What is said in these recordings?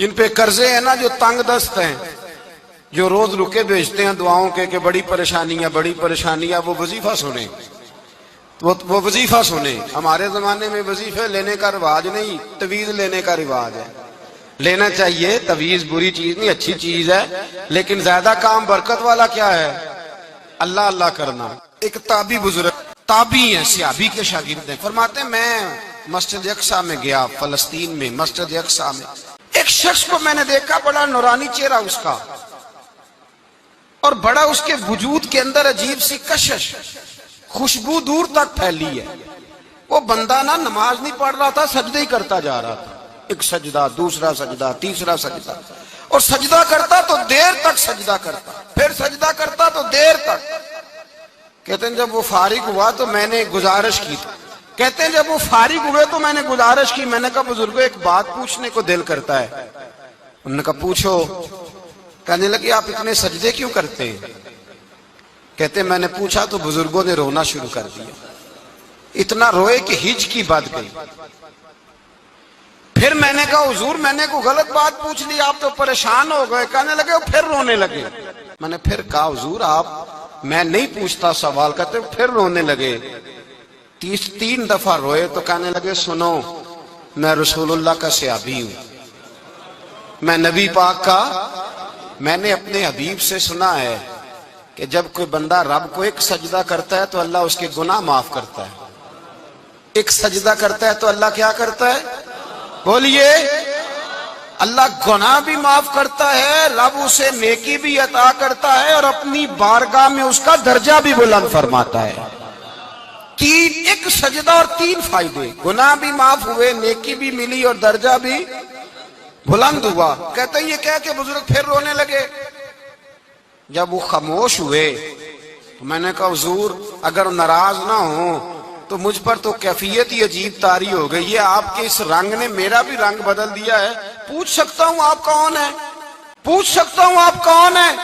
جن پہ قرضے ہیں نا، جو تنگ دست ہیں، جو روز رکے بھیجتے ہیں دعاؤں کے کہ بڑی پریشانیاں، وہ وظیفہ سنیں، وہ وظیفہ سنیں۔ ہمارے زمانے میں وظیفے لینے کا رواج نہیں، تویز لینے کا رواج ہے۔ لینا چاہیے، تویز بری چیز نہیں، اچھی چیز ہے، لیکن زیادہ کام برکت والا کیا ہے؟ اللہ اللہ کرنا۔ ایک تابعی بزرگ، تابعی ہیں، صحابی کے شاگرد ہیں، فرماتے ہیں میں مسجد اقصی میں گیا، فلسطین میں مسجد اقصی میں، ایک شخص کو میں نے دیکھا، بڑا نورانی چہرہ اس کا، اور بڑا اس کے وجود کے اندر عجیب سی کشش، خوشبو دور تک پھیلی ہے۔ وہ بندہ نا نماز نہیں پڑھ رہا تھا، سجدے ہی کرتا جا رہا تھا، ایک سجدہ، دوسرا سجدہ، تیسرا سجدہ، اور سجدہ کرتا تو دیر تک سجدہ کرتا، پھر سجدہ کرتا تو دیر تک۔ کہتے ہیں جب وہ فارغ ہوا تو میں نے گزارش کی، کہتے ہیں جب وہ فارغ ہوئے تو میں نے گزارش کی، میں نے کہا بزرگو ایک بات پوچھنے کو دل کرتا ہے۔ انہوں نے کہا پوچھو۔ کہنے لگے آپ اتنے سجدے کیوں کرتے ہیں؟ کہتے ہیں میں نے پوچھا تو بزرگوں نے رونا شروع کر دیا، اتنا روئے کہ ہچ کی بات گئی۔ پھر میں نے کہا حضور میں نے کوئی غلط بات پوچھ لی، آپ تو پریشان ہو گئے؟ کہنے لگے وہ پھر رونے لگے۔ میں نے پھر کہا حضور آپ، میں نہیں پوچھتا سوال، کرتے پھر رونے لگے، 3 دفعہ روئے تو کہنے لگے سنو میں رسول اللہ کا صحابی ہوں، میں نبی پاک کا، میں نے اپنے حبیب سے سنا ہے کہ جب کوئی بندہ رب کو ایک سجدہ کرتا ہے تو اللہ اس کے گناہ معاف کرتا ہے، ایک سجدہ کرتا ہے تو اللہ کیا کرتا ہے؟ بولیے، اللہ گناہ بھی معاف کرتا ہے، رب اسے نیکی بھی عطا کرتا ہے، اور اپنی بارگاہ میں اس کا درجہ بھی بلند فرماتا ہے۔ ایک سجدہ اور 3 فائدے، گناہ بھی معاف ہوئے، نیکی بھی ملی، اور درجہ بھی بلند ہوا۔ کہتے ہیں یہ کہہ کے بزرگ پھر رونے لگے۔ جب وہ خاموش ہوئے تو میں نے کہا حضور اگر ناراض نہ ہوں تو مجھ پر تو کیفیت ہی عجیب طاری ہو گئی ہے، آپ کے اس رنگ نے میرا بھی رنگ بدل دیا ہے، پوچھ سکتا ہوں آپ کون ہیں؟ پوچھ سکتا ہوں آپ کون ہیں؟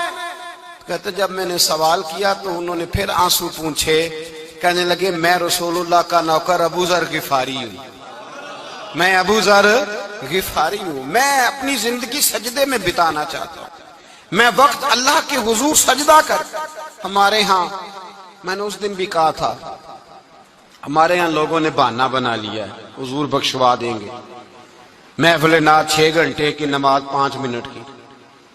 کہتے جب میں نے سوال کیا تو انہوں نے پھر آنسو پونچھے، کہنے لگے میں رسول اللہ کا نوکر ابو ذر غفاری ہوں، میں ابو ذر غفاری ہوں، میں اپنی زندگی سجدے میں بتانا چاہتا ہوں، میں وقت اللہ کے حضور سجدہ کر۔ ہمارے ہاں میں نے اس دن بھی کہا تھا، ہمارے ہاں لوگوں نے بہانہ بنا لیا ہے حضور بخشوا دیں گے، محفل نعت 6 گھنٹے کی، نماز 5 منٹ کی،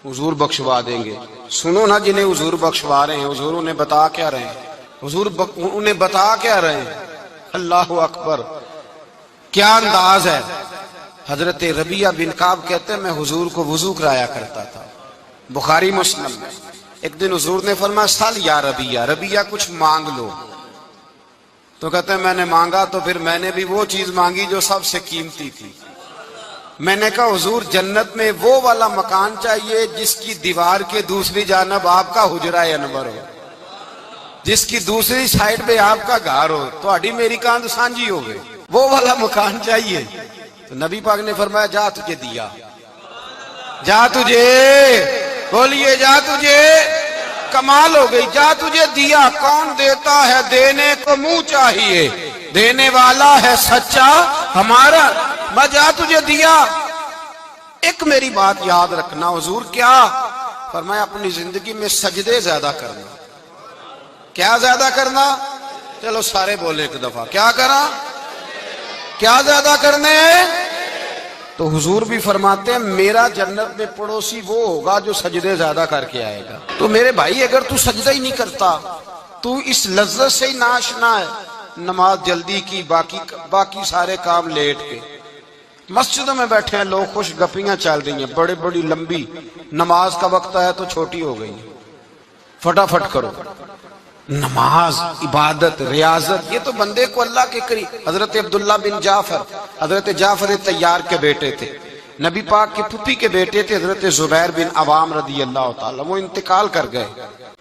حضور بخشوا دیں گے۔ سنو نا جنہیں حضور بخشوا رہے ہیں، حضور انہیں بتا کیا رہے ہیں؟ حضور انہیں بتا کیا رہے ہیں؟ اللہ اکبر، کیا انداز ہے۔ حضرت ربیعہ بن کعب کہتے ہیں میں حضور کو وضو کرایا کرتا تھا، بخاری مسلم میں۔ ایک دن حضور نے فرمایا سل یا ربیعہ، ربیعہ کچھ مانگ لو، تو کہتے ہیں میں نے مانگا تو پھر میں نے بھی وہ چیز مانگی جو سب سے قیمتی تھی۔ میں نے کہا حضور جنت میں وہ والا مکان چاہیے جس کی دیوار کے دوسری جانب آپ کا حجرہ انور ہو، جس کی دوسری سائیڈ پہ آپ کا گھر ہو، تو اڈی میری کاند سانجی ہو گئی، وہ والا مکان چاہیے۔ تو نبی پاک نے فرمایا جا تجھے دیا، جا تجھے، بولیے جا تجھے، کمال ہو گئی، جا تجھے دیا۔ کون دیتا ہے؟ دینے کو منہ چاہیے، دینے والا ہے سچا ہمارا، میں جا تجھے دیا۔ ایک میری بات یاد رکھنا، حضور کیا فرمایا؟ اپنی زندگی میں سجدے زیادہ کرنا۔ کیا زیادہ کرنا؟ چلو سارے بولے ایک دفعہ، کیا کرنا؟ کیا زیادہ کرنے ہیں؟ تو حضور بھی فرماتے ہیں میرا جنت میں پڑوسی وہ ہوگا جو سجدے زیادہ کر کے آئے گا۔ تو میرے بھائی اگر تو سجدہ ہی نہیں کرتا، تو اس لذت سے ہی ناشنا ہے، نماز جلدی کی، باقی سارے کام لیٹ کے، مسجدوں میں بیٹھے ہیں لوگ، خوش گپیاں چل رہی ہیں، بڑی بڑی لمبی، نماز کا وقت ہے تو چھوٹی ہو گئی، فٹافٹ کرو۔ نماز، عبادت، ریاضت، یہ تو بندے کو اللہ کے قریب۔ حضرت عبداللہ بن جعفر، حضرت جعفر طیار کے بیٹے تھے، نبی پاک کی پھوپھی کے بیٹے تھے، حضرت زبیر بن عوام رضی اللہ تعالی، وہ انتقال کر گئے۔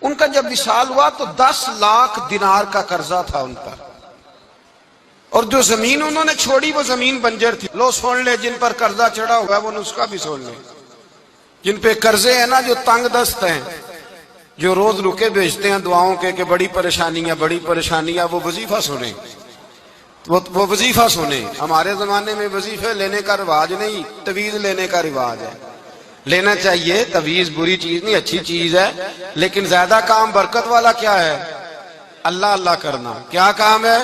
ان کا جب وصال ہوا تو 10 لاکھ دینار کا قرضہ تھا ان پر، اور جو زمین انہوں نے چھوڑی وہ زمین بنجر تھی۔ لو سن لے، جن پر قرضہ چڑھا ہوا ہے وہ نسخہ بھی سن لے، جن پہ قرضے ہیں نا، جو تنگ دست ہیں، جو روز رکے بھیجتے ہیں دعاؤں کے کہ بڑی پریشانیاں، وہ وظیفہ سنیں، وہ وظیفہ سنیں۔ ہمارے زمانے میں وظیفے لینے کا رواج نہیں، تویز لینے کا رواج ہے۔ لینا چاہیے، تویز بری چیز نہیں، اچھی چیز ہے، لیکن زیادہ کام برکت والا کیا ہے؟ اللہ اللہ کرنا۔ کیا کام ہے؟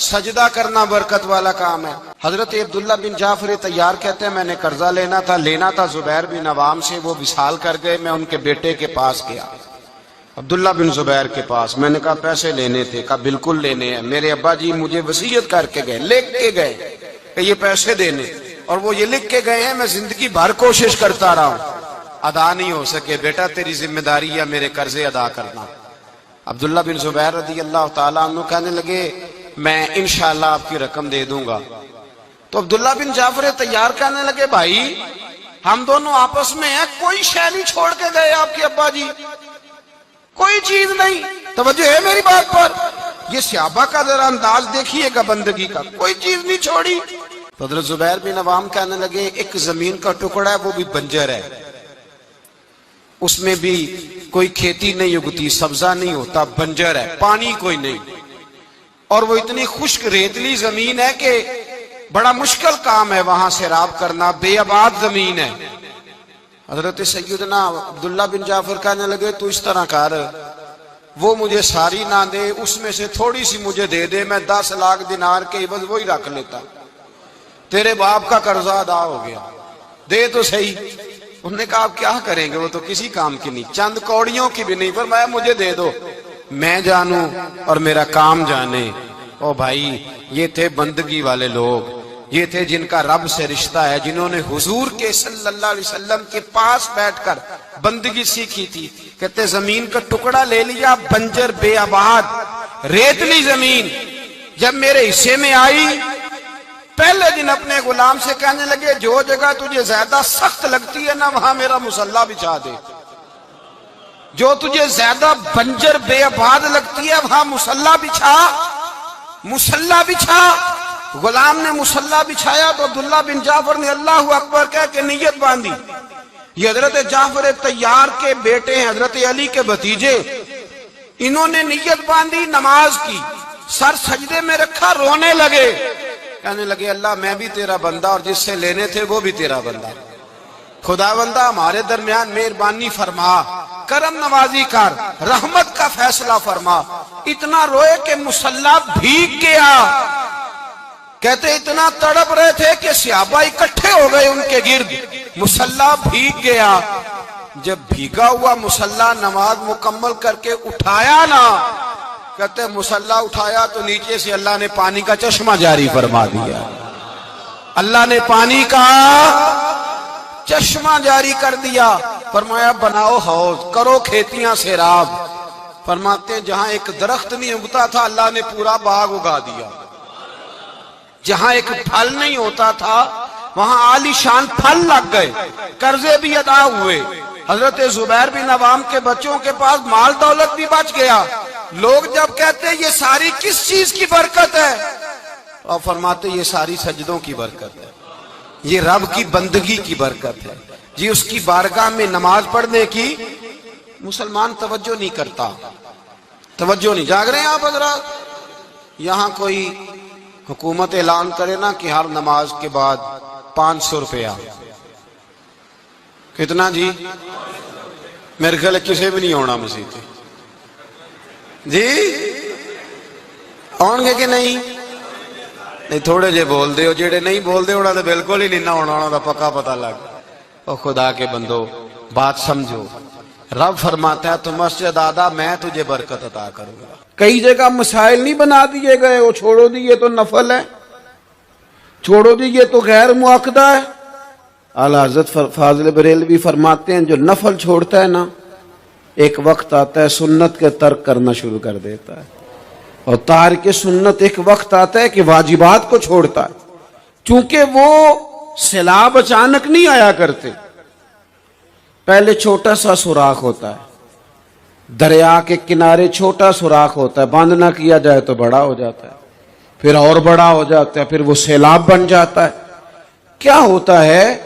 سجدہ کرنا برکت والا کام ہے۔ حضرت عبداللہ بن جعفر طیار کہتے ہیں میں نے قرضہ لینا تھا زبیر بن عوام سے، وہ وصال کر گئے، میں ان کے بیٹے کے پاس گیا، عبداللہ بن زبیر کے پاس، میں نے کہا پیسے لینے تھے، کہا بالکل لینے ہیں، میرے ابا جی مجھے وصیت کر کے گئے، لکھ کے گئے کہ یہ پیسے دینے، اور وہ یہ لکھ کے گئے ہیں، میں زندگی بھر کوشش کرتا رہا ہوں، ادا نہیں ہو سکے، بیٹا تیری ذمہ داری ہے میرے قرضے ادا کرنا۔ عبداللہ بن زبیر رضی اللہ تعالیٰ عنہ کہنے لگے میں انشاءاللہ آپ کی رقم دے دوں گا۔ تو عبداللہ بن جعفر طیار کہنے لگے بھائی ہم دونوں آپس میں ہیں، کوئی شے نہیں چھوڑ کے گئے آپ کے ابا جی، کوئی چیز نہیں، توجہ ہے میری بات پر؟ یہ صحابہ کا ذرا انداز دیکھیے گا بندگی کا، کوئی چیز نہیں چھوڑی۔ تو حضرت زبیر بن عوام کہنے لگے ایک زمین کا ٹکڑا ہے وہ بھی بنجر ہے، اس میں بھی کوئی کھیتی نہیں اگتی، سبزہ نہیں ہوتا، بنجر ہے، پانی کوئی نہیں، اور وہ اتنی خشک ریتلی زمین ہے کہ بڑا مشکل کام ہے وہاں سیراب کرنا، بے آباد زمین ہے۔ حضرت سیدنا عبداللہ بن جعفر کہنے لگے تو اس طرح کر، وہ مجھے ساری نہ دے، اس میں سے تھوڑی سی مجھے دے دے، میں 10 لاکھ دینار کے عوض وہی رکھ لیتا، تیرے باپ کا قرضہ ادا ہو گیا، دے تو صحیح۔ انہوں نے کہا آپ کیا کریں گے، وہ تو کسی کام کی نہیں، چند کوڑیوں کی بھی نہیں، فرمایا مجھے دے دو، میں جانوں اور میرا کام جانے۔ او بھائی یہ تھے بندگی والے لوگ، یہ تھے جن کا رب سے رشتہ ہے، جنہوں نے حضور کے صلی اللہ علیہ وسلم کے پاس بیٹھ کر بندگی سیکھی تھی۔ کہتے زمین کا ٹکڑا لے لیا، بنجر بے آباد ریتلی زمین، جب میرے حصے میں آئی پہلے دن اپنے غلام سے کہنے لگے جو جگہ تجھے زیادہ سخت لگتی ہے نا وہاں میرا مصلی بچھا دے، جو تجھے زیادہ بنجر بے آباد لگتی ہے وہاں مصلی بچھا، مصلی بچھا۔ غلام نے مصلی بچھایا تو عبداللہ بن جعفر نے اللہ اکبر کہہ کے نیت باندھی۔ یہ حضرت جعفر طیار کے بیٹے ہیں، حضرت علی کے بھتیجے، انہوں نے نیت باندھی، نماز کی، سر سجدے میں رکھا، رونے لگے، کہنے لگے اللہ میں بھی تیرا بندہ اور جس سے لینے تھے وہ بھی تیرا بندہ، خدا بندہ ہمارے درمیان مہربانی فرما، کرم نوازی کر، رحمت کا فیصلہ فرما۔ اتنا روئے کہ مصلی بھیگ گیا، کہتے اتنا تڑپ رہے تھے کہ صحابہ اکٹھے ہو گئے ان کے گرد، مصلی بھیگ گیا۔ جب بھیگا ہوا مصلی نماز مکمل کر کے اٹھایا نا، کہتے مصلی اٹھایا تو نیچے سے اللہ نے پانی کا چشمہ جاری فرما دیا، اللہ نے پانی کا چشمہ جاری کر دیا، فرمایا بناؤ حوض، کرو کھیتیاں سیراب۔ فرماتے ہیں جہاں ایک درخت نہیں اگتا تھا اللہ نے پورا باغ اگا دیا، جہاں ایک پھل نہیں ہوتا تھا وہاں عالی شان پھل لگ گئے، قرضے بھی ادا ہوئے، حضرت زبیر بن عوام کے بچوں کے پاس مال دولت بھی بچ گیا۔ لوگ جب کہتے ہیں یہ ساری کس چیز کی برکت ہے، اور فرماتے یہ ساری سجدوں کی برکت ہے، یہ رب کی بندگی کی برکت ہے جی، اس کی بارگاہ میں نماز پڑھنے کی مسلمان توجہ نہیں کرتا، توجہ نہیں۔ جاگ رہے ہیں آپ حضرات؟ یہاں کوئی حکومت اعلان کرے نا کہ ہر نماز کے بعد 500 روپیہ، کتنا جی؟ میرے خیال کسی بھی نہیں ہونا مسیح جی، آن گے کہ نہیں؟ نہیں تھوڑے جے بول دے ہو، جیڑے نہیں بول دے ہونا تو بالکل ہی نہیں نہ ہونا، ہونا تو پکا پتہ لگ۔ او خدا کے بندو بات سمجھو، رب فرماتا ہے تو مسجد آدھا میں تجھے برکت عطا کروں گا۔ کئی جگہ مسائل نہیں بنا دیے گئے، وہ چھوڑو دیے تو نفل ہے، چھوڑو دیے تو غیر مؤکدہ ہے۔ اعلیٰ حضرت فاضل بریلوی فرماتے ہیں جو نفل چھوڑتا ہے نا ایک وقت آتا ہے سنت کے ترک کرنا شروع کر دیتا ہے، اور تارک سنت ایک وقت آتا ہے کہ واجبات کو چھوڑتا ہے، چونکہ وہ سیلاب اچانک نہیں آیا کرتے، پہلے چھوٹا سا سوراخ ہوتا ہے، دریا کے کنارے چھوٹا سوراخ ہوتا ہے، بند نہ کیا جائے تو بڑا ہو جاتا ہے، پھر اور بڑا ہو جاتا ہے، پھر وہ سیلاب بن جاتا ہے۔ کیا ہوتا ہے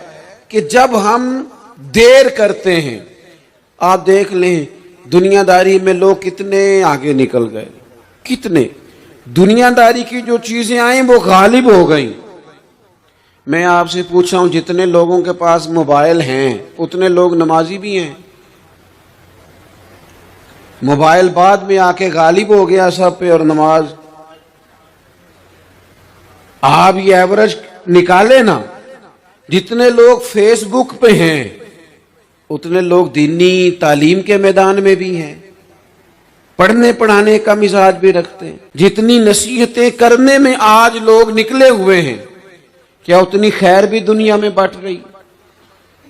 کہ جب ہم دیر کرتے ہیں، آپ دیکھ لیں دنیا داری میں لوگ کتنے آگے نکل گئے، کتنے دنیا داری کی جو چیزیں آئیں وہ غالب ہو گئیں، میں آپ سے پوچھا ہوں جتنے لوگوں کے پاس موبائل ہیں اتنے لوگ نمازی بھی ہیں؟ موبائل بعد میں آ کے غالب ہو گیا سب پہ اور نماز، آپ یہ ایوریج نکالے نا، جتنے لوگ فیس بک پہ ہیں اتنے لوگ دینی تعلیم کے میدان میں بھی ہیں، پڑھنے پڑھانے کا مزاج بھی رکھتے ہیں۔ جتنی نصیحتیں کرنے میں آج لوگ نکلے ہوئے ہیں، کیا اتنی خیر بھی دنیا میں بٹ رہی؟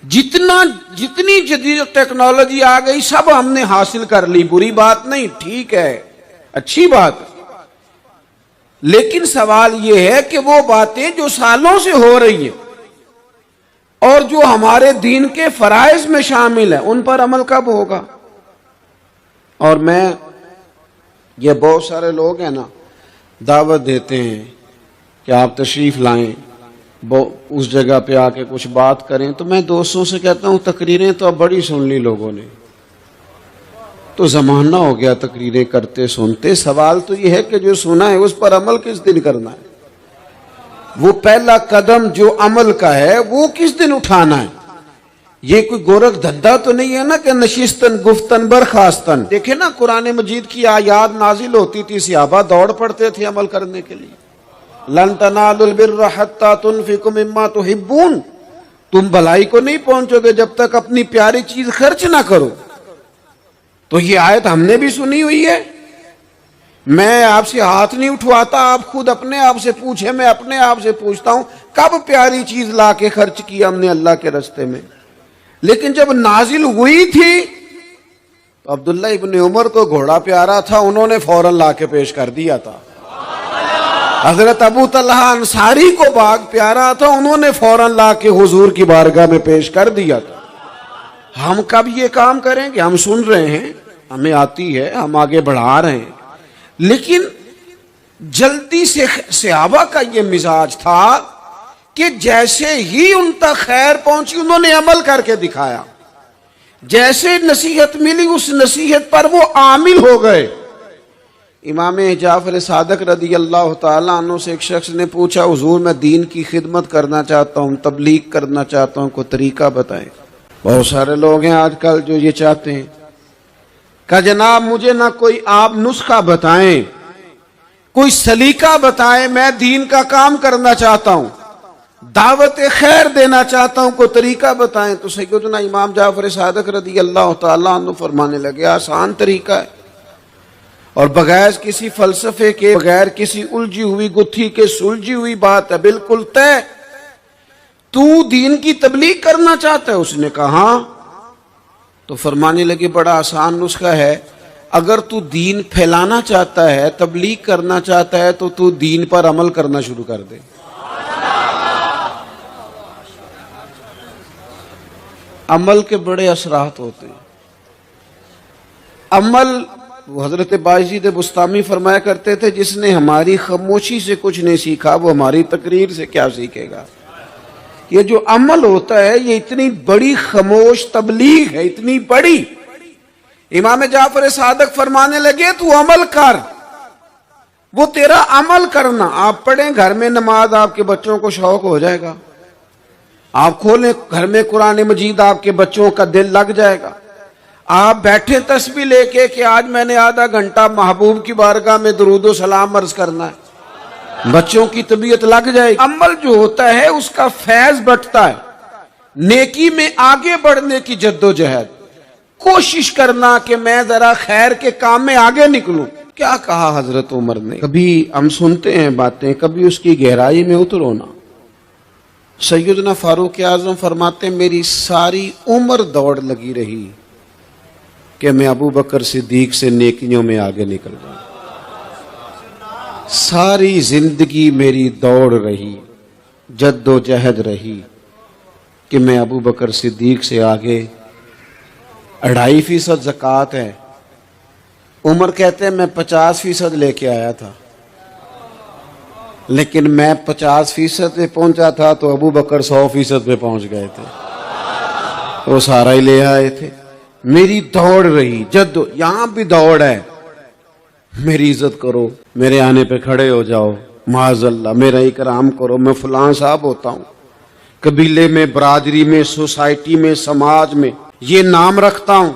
جتنی جدید ٹیکنالوجی آ گئی سب ہم نے حاصل کر لی، بری بات نہیں، ٹھیک ہے، اچھی بات، لیکن سوال یہ ہے کہ وہ باتیں جو سالوں سے ہو رہی ہیں اور جو ہمارے دین کے فرائض میں شامل ہیں ان پر عمل کب ہوگا؟ اور میں یہ بہت سارے لوگ ہیں نا دعوت دیتے ہیں کہ آپ تشریف لائیں، اس جگہ پہ آ کے کچھ بات کریں، تو میں دوستوں سے کہتا ہوں تقریریں تو اب بڑی سن لی لوگوں نے، تو زمانہ ہو گیا تقریریں کرتے سنتے، سوال تو یہ ہے کہ جو سنا ہے اس پر عمل کس دن کرنا ہے؟ وہ پہلا قدم جو عمل کا ہے وہ کس دن اٹھانا ہے؟ یہ کوئی گورکھ دھندا تو نہیں ہے نا کہ نشستن گفتن برخاستن۔ دیکھیں نا قرآن مجید کی آیات نازل ہوتی تھی، صحابہ دوڑ پڑتے تھے عمل کرنے کے لیے۔ لن تنالوا البر حتى تنفقوا مما تحبون، تم بھلائی کو نہیں پہنچو گے جب تک اپنی پیاری چیز خرچ نہ کرو۔ تو یہ آیت ہم نے بھی سنی ہوئی ہے، میں آپ سے ہاتھ نہیں اٹھواتا، آپ خود اپنے آپ سے پوچھیں، میں اپنے آپ سے پوچھتا ہوں کب پیاری چیز لا کے خرچ کی ہم نے اللہ کے راستے میں؟ لیکن جب نازل ہوئی تھی تو عبداللہ ابن عمر کو گھوڑا پیارا تھا، انہوں نے فوراً لا کے پیش کر دیا تھا۔ حضرت ابو طلحہ انصاری کو باغ پیارا تھا، انہوں نے فوراً لا کے حضور کی بارگاہ میں پیش کر دیا تھا۔ ہم کب یہ کام کریں گے؟ ہم سن رہے ہیں، ہمیں آتی ہے، ہم آگے بڑھا رہے ہیں، لیکن جلدی سے صحابہ کا یہ مزاج تھا کہ جیسے ہی ان تک خیر پہنچی انہوں نے عمل کر کے دکھایا، جیسے نصیحت ملی اس نصیحت پر وہ عامل ہو گئے۔ امام جعفر صادق رضی اللہ تعالیٰ عنہ سے ایک شخص نے پوچھا، حضور میں دین کی خدمت کرنا چاہتا ہوں، تبلیغ کرنا چاہتا ہوں، کوئی طریقہ بتائیں۔ بہت سارے لوگ ہیں آج کل جو یہ چاہتے ہیں کہ جناب مجھے نہ کوئی آپ نسخہ بتائیں، کوئی سلیقہ بتائیں، میں دین کا کام کرنا چاہتا ہوں، دعوت خیر دینا چاہتا ہوں، کوئی طریقہ بتائیں۔ تو سیدنا امام جعفر صادق رضی اللہ تعالیٰ عنہ فرمانے لگے، آسان طریقہ ہے، اور بغیر کسی فلسفے کے، بغیر کسی الجھی ہوئی گتھی کے سلجھی ہوئی بات ہے، بالکل طے۔ تو دین کی تبلیغ کرنا چاہتا ہے؟ اس نے کہا ہاں۔ تو فرمانے لگے بڑا آسان نسخہ ہے، اگر تو دین پھیلانا چاہتا ہے، تبلیغ کرنا چاہتا ہے، تو تو دین پر عمل کرنا شروع کر دے۔ عمل کے بڑے اثرات ہوتے ہیں۔ عمل، حضرت باجید بستامی فرمایا کرتے تھے، جس نے ہماری خاموشی سے کچھ نہیں سیکھا وہ ہماری تقریر سے کیا سیکھے گا۔ یہ جو عمل ہوتا ہے یہ اتنی بڑی خاموش تبلیغ ہے، اتنی بڑی۔ امام جعفر صادق فرمانے لگے تو عمل کر، وہ تیرا عمل کرنا، آپ پڑھیں گھر میں نماز، آپ کے بچوں کو شوق ہو جائے گا، آپ کھولیں گھر میں قرآن مجید، آپ کے بچوں کا دل لگ جائے گا۔ آپ بیٹھے تسبیح لے کے کہ آج میں نے آدھا گھنٹہ محبوب کی بارگاہ میں درود و سلام عرض کرنا ہے، بچوں کی طبیعت لگ جائے گی۔ عمل جو ہوتا ہے اس کا فیض بٹتا ہے، نیکی میں آگے بڑھنے کی جد و جہد، کوشش کرنا کہ میں ذرا خیر کے کام میں آگے نکلوں۔ کیا کہا حضرت عمر نے؟ کبھی ہم سنتے ہیں باتیں، کبھی اس کی گہرائی میں اترو نا۔ سیدنا فاروق اعظم فرماتے میری ساری عمر دوڑ لگی رہی کہ میں ابو بکر صدیق سے نیکیوں میں آگے نکل جاؤں، ساری زندگی میری دوڑ رہی، جد و جہد رہی کہ میں ابو بکر صدیق سے آگے۔ 2.5% زکوٰۃ ہے، عمر کہتے ہیں میں 50% لے کے آیا تھا، لیکن میں 50% پہ پہنچا تھا تو ابو بکر 100% پہ پہنچ گئے تھے، وہ سارا ہی لے آئے تھے۔ میری دوڑ رہی، یہاں بھی دوڑ ہے، میری عزت کرو، میرے آنے پہ کھڑے ہو جاؤ، معاذ اللہ میرا اکرام کرو، میں فلاں صاحب ہوتا ہوں، قبیلے میں، برادری میں، سوسائٹی میں، سماج میں یہ نام رکھتا ہوں،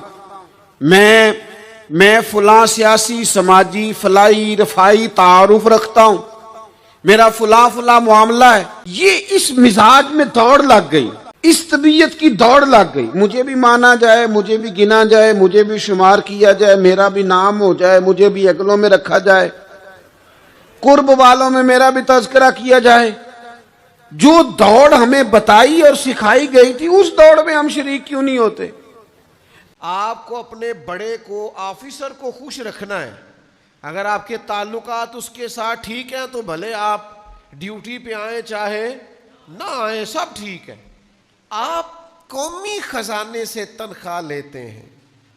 میں فلاں سیاسی، سماجی، فلاحی، رفائی تعارف رکھتا ہوں، میرا فلاں معاملہ ہے، یہ اس مزاج میں دوڑ لگ گئی، اس طبیعت کی دوڑ لگ گئی، مجھے بھی مانا جائے، مجھے بھی گنا جائے، مجھے بھی شمار کیا جائے، میرا بھی نام ہو جائے، مجھے بھی اگلوں میں رکھا جائے، قرب والوں میں میرا بھی تذکرہ کیا جائے۔ جو دوڑ ہمیں بتائی اور سکھائی گئی تھی، اس دوڑ میں ہم شریک کیوں نہیں ہوتے؟ آپ کو اپنے بڑے کو، آفیسر کو خوش رکھنا ہے، اگر آپ کے تعلقات اس کے ساتھ ٹھیک ہیں تو بھلے آپ ڈیوٹی پہ آئیں چاہے نہ آئیں، سب ٹھیک ہے۔ آپ قومی خزانے سے تنخواہ لیتے ہیں،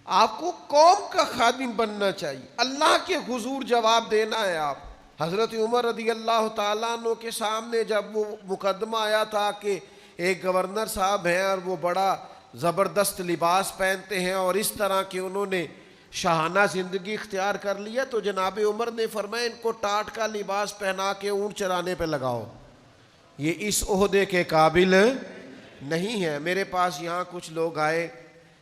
آپ کو قوم کا خادم بننا چاہیے، اللہ کے حضور جواب دینا ہے۔ آپ حضرت عمر رضی اللہ تعالیٰ عنہ کے سامنے جب وہ مقدمہ آیا تھا کہ ایک گورنر صاحب ہیں اور وہ بڑا زبردست لباس پہنتے ہیں اور اس طرح کہ انہوں نے شاہانہ زندگی اختیار کر لیا، تو جناب عمر نے فرمایا ان کو ٹاٹ کا لباس پہنا کے اونٹ چرانے پہ لگاؤ، یہ اس عہدے کے قابل نہیں ہے۔ میرے پاس یہاں کچھ لوگ آئے،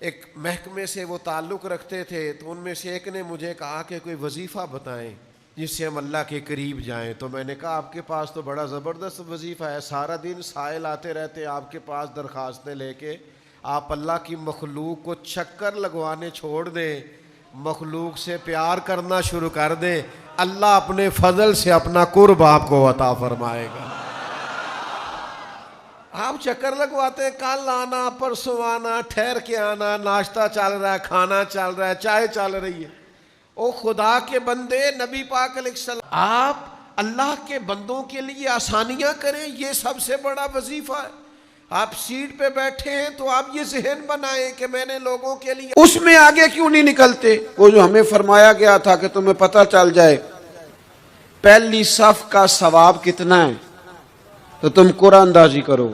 ایک محکمے سے وہ تعلق رکھتے تھے، تو ان میں سے ایک نے مجھے کہا کہ کوئی وظیفہ بتائیں جس سے ہم اللہ کے قریب جائیں، تو میں نے کہا آپ کے پاس تو بڑا زبردست وظیفہ ہے، سارا دن سائل آتے رہتے آپ کے پاس درخواستیں لے کے، آپ اللہ کی مخلوق کو چکر لگوانے چھوڑ دیں، مخلوق سے پیار کرنا شروع کر دیں، اللہ اپنے فضل سے اپنا قرب آپ کو عطا فرمائے گا۔ آپ چکر لگواتے ہیں، کل آنا، پرسوں آنا، ٹھہر کے آنا، ناشتہ چل رہا ہے، کھانا چل رہا ہے، چائے چل رہی ہے۔ او خدا کے بندے، نبی پاک علیہ السلام، آپ اللہ کے بندوں کے لیے آسانیاں کریں، یہ سب سے بڑا وظیفہ ہے۔ آپ سیٹ پہ بیٹھے ہیں تو آپ یہ ذہن بنائیں کہ میں نے لوگوں کے لیے، اس میں آگے کیوں نہیں نکلتے؟ وہ جو ہمیں فرمایا گیا تھا کہ تمہیں پتہ چل جائے پہلی صف کا ثواب کتنا ہے تو تم قرآن اندازی کرو،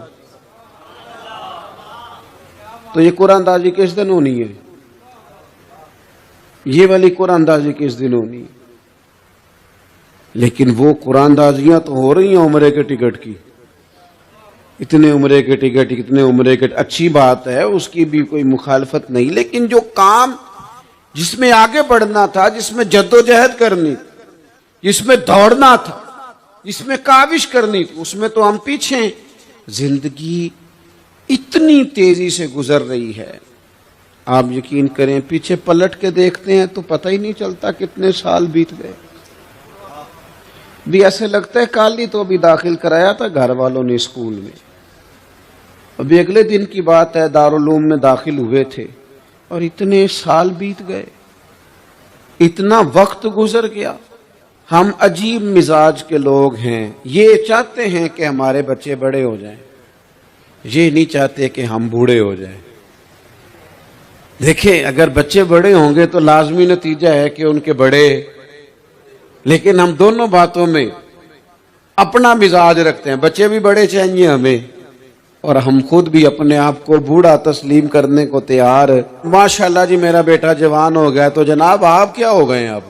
تو یہ قرآن اندازی کس دن ہونی ہے؟ یہ والی قرآن اندازی کس دن ہونی ہے؟ لیکن وہ قرآن اندازیاں تو ہو رہی ہیں عمرے کے ٹکٹ کی، اتنے عمرے کے ٹکٹ، اتنے عمرے کے، اچھی بات ہے، اس کی بھی کوئی مخالفت نہیں، لیکن جو کام جس میں آگے بڑھنا تھا، جس میں جد و جہد کرنی، جس میں دوڑنا تھا، جس میں کاوش کرنی تھی، اس میں تو ہم پیچھے ہیں۔ زندگی اتنی تیزی سے گزر رہی ہے، آپ یقین کریں پیچھے پلٹ کے دیکھتے ہیں تو پتہ ہی نہیں چلتا کتنے سال بیت گئے۔ بھی ایسے لگتا ہے کل ہی تو ابھی داخل کرایا تھا گھر والوں نے اسکول میں، ابھی اگلے دن کی بات ہے دارالعلوم میں داخل ہوئے تھے اور اتنے سال بیت گئے، اتنا وقت گزر گیا۔ ہم عجیب مزاج کے لوگ ہیں، یہ چاہتے ہیں کہ ہمارے بچے بڑے ہو جائیں، یہ نہیں چاہتے کہ ہم بوڑھے ہو جائیں۔ دیکھیں اگر بچے بڑے ہوں گے تو لازمی نتیجہ ہے کہ ان کے بڑے، لیکن ہم دونوں باتوں میں اپنا مزاج رکھتے ہیں، بچے بھی بڑے چاہیے ہمیں اور ہم خود بھی اپنے آپ کو بوڑھا تسلیم کرنے کو تیار۔ ماشاءاللہ جی میرا بیٹا جوان ہو گیا، تو جناب آپ کیا ہو گئے ہیں اب؟